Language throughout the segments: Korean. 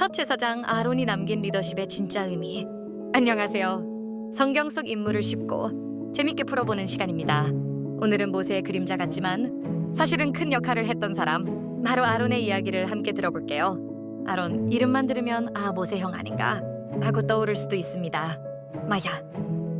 첫 제사장 아론이 남긴 리더십의 진짜 의미. 안녕하세요. 성경 속 인물을 쉽고 재밌게 풀어보는 시간입니다. 오늘은 모세의 그림자 같지만 사실은 큰 역할을 했던 사람, 바로 아론의 이야기를 함께 들어볼게요. 아론, 이름만 들으면 모세 형 아닌가 하고 떠오를 수도 있습니다. 마야,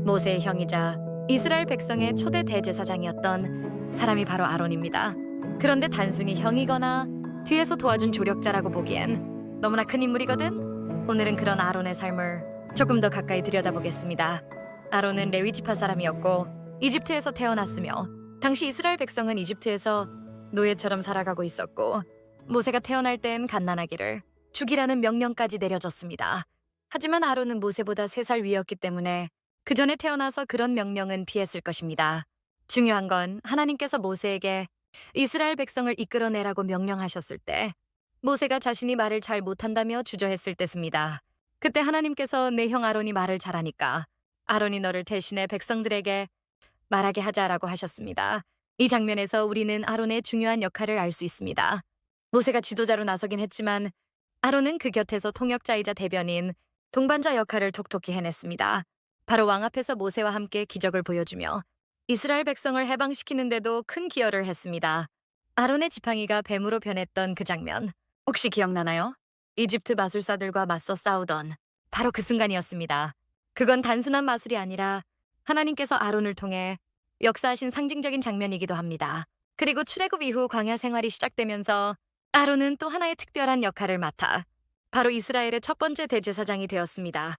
모세의 형이자 이스라엘 백성의 초대 대제사장이었던 사람이 바로 아론입니다. 그런데 단순히 형이거나 뒤에서 도와준 조력자라고 보기엔 너무나 큰 인물이거든. 오늘은 그런 아론의 삶을 조금 더 가까이 들여다보겠습니다. 아론은 레위 지파 사람이었고 이집트에서 태어났으며 당시 이스라엘 백성은 이집트에서 노예처럼 살아가고 있었고 모세가 태어날 땐 갓난아기를 죽이라는 명령까지 내려졌습니다. 하지만 아론은 모세보다 3살 위였기 때문에 그 전에 태어나서 그런 명령은 피했을 것입니다. 중요한 건 하나님께서 모세에게 이스라엘 백성을 이끌어내라고 명령하셨을 때 모세가 자신이 말을 잘 못한다며 주저했을 때습니다. 그때 하나님께서 내 형 아론이 말을 잘하니까 아론이 너를 대신해 백성들에게 말하게 하자라고 하셨습니다. 이 장면에서 우리는 아론의 중요한 역할을 알 수 있습니다. 모세가 지도자로 나서긴 했지만 아론은 그 곁에서 통역자이자 대변인, 동반자 역할을 톡톡히 해냈습니다. 바로 왕 앞에서 모세와 함께 기적을 보여주며 이스라엘 백성을 해방시키는데도 큰 기여를 했습니다. 아론의 지팡이가 뱀으로 변했던 그 장면, 혹시 기억나나요? 이집트 마술사들과 맞서 싸우던 바로 그 순간이었습니다. 그건 단순한 마술이 아니라 하나님께서 아론을 통해 역사하신 상징적인 장면이기도 합니다. 그리고 출애굽 이후 광야 생활이 시작되면서 아론은 또 하나의 특별한 역할을 맡아 바로 이스라엘의 첫 번째 대제사장이 되었습니다.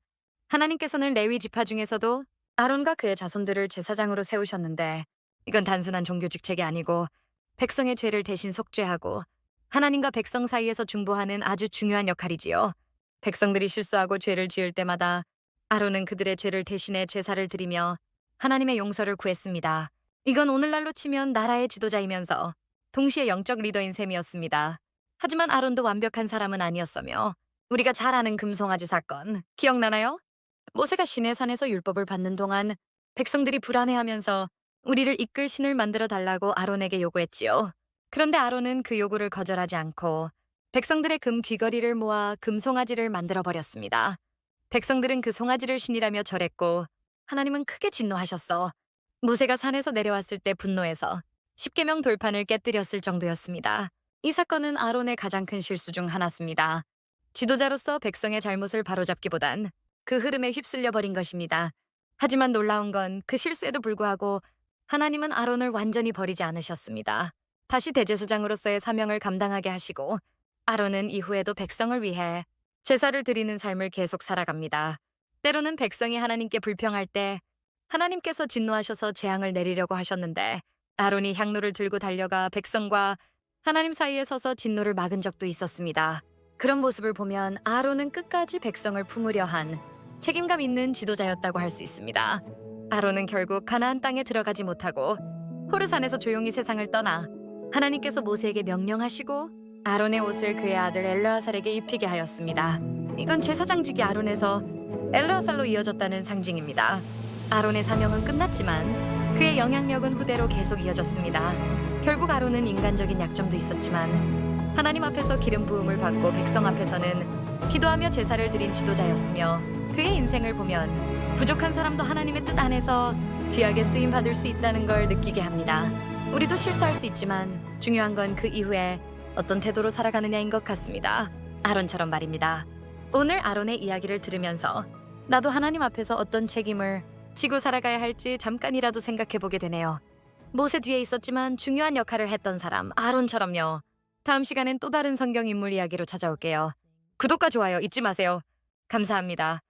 하나님께서는 레위 지파 중에서도 아론과 그의 자손들을 제사장으로 세우셨는데 이건 단순한 종교 직책이 아니고 백성의 죄를 대신 속죄하고 하나님과 백성 사이에서 중보하는 아주 중요한 역할이지요. 백성들이 실수하고 죄를 지을 때마다 아론은 그들의 죄를 대신해 제사를 드리며 하나님의 용서를 구했습니다. 이건 오늘날로 치면 나라의 지도자이면서 동시에 영적 리더인 셈이었습니다. 하지만 아론도 완벽한 사람은 아니었으며 우리가 잘 아는 금송아지 사건 기억나나요? 모세가 시내산에서 율법을 받는 동안 백성들이 불안해하면서 우리를 이끌 신을 만들어 달라고 아론에게 요구했지요. 그런데 아론은 그 요구를 거절하지 않고 백성들의 금 귀걸이를 모아 금송아지를 만들어버렸습니다. 백성들은 그 송아지를 신이라며 절했고 하나님은 크게 진노하셨어. 모세가 산에서 내려왔을 때 분노해서 십계명 돌판을 깨뜨렸을 정도였습니다. 이 사건은 아론의 가장 큰 실수 중 하나였습니다. 지도자로서 백성의 잘못을 바로잡기보단 그 흐름에 휩쓸려 버린 것입니다. 하지만 놀라운 건 그 실수에도 불구하고 하나님은 아론을 완전히 버리지 않으셨습니다. 다시 대제사장으로서의 사명을 감당하게 하시고 아론은 이후에도 백성을 위해 제사를 드리는 삶을 계속 살아갑니다. 때로는 백성이 하나님께 불평할 때 하나님께서 진노하셔서 재앙을 내리려고 하셨는데 아론이 향로를 들고 달려가 백성과 하나님 사이에 서서 진노를 막은 적도 있었습니다. 그런 모습을 보면 아론은 끝까지 백성을 품으려 한 책임감 있는 지도자였다고 할 수 있습니다. 아론은 결국 가나안 땅에 들어가지 못하고 호르산에서 조용히 세상을 떠나 하나님께서 모세에게 명령하시고 아론의 옷을 그의 아들 엘르아살에게 입히게 하였습니다. 이건 제사장직이 아론에서 엘르아살로 이어졌다는 상징입니다. 아론의 사명은 끝났지만 그의 영향력은 후대로 계속 이어졌습니다. 결국 아론은 인간적인 약점도 있었지만 하나님 앞에서 기름 부음을 받고 백성 앞에서는 기도하며 제사를 드린 지도자였으며 그의 인생을 보면 부족한 사람도 하나님의 뜻 안에서 귀하게 쓰임 받을 수 있다는 걸 느끼게 합니다. 우리도 실수할 수 있지만 중요한 건 그 이후에 어떤 태도로 살아가느냐인 것 같습니다. 아론처럼 말입니다. 오늘 아론의 이야기를 들으면서 나도 하나님 앞에서 어떤 책임을 지고 살아가야 할지 잠깐이라도 생각해 보게 되네요. 모세 뒤에 있었지만 중요한 역할을 했던 사람 아론처럼요. 다음 시간엔 또 다른 성경 인물 이야기로 찾아올게요. 구독과 좋아요 잊지 마세요. 감사합니다.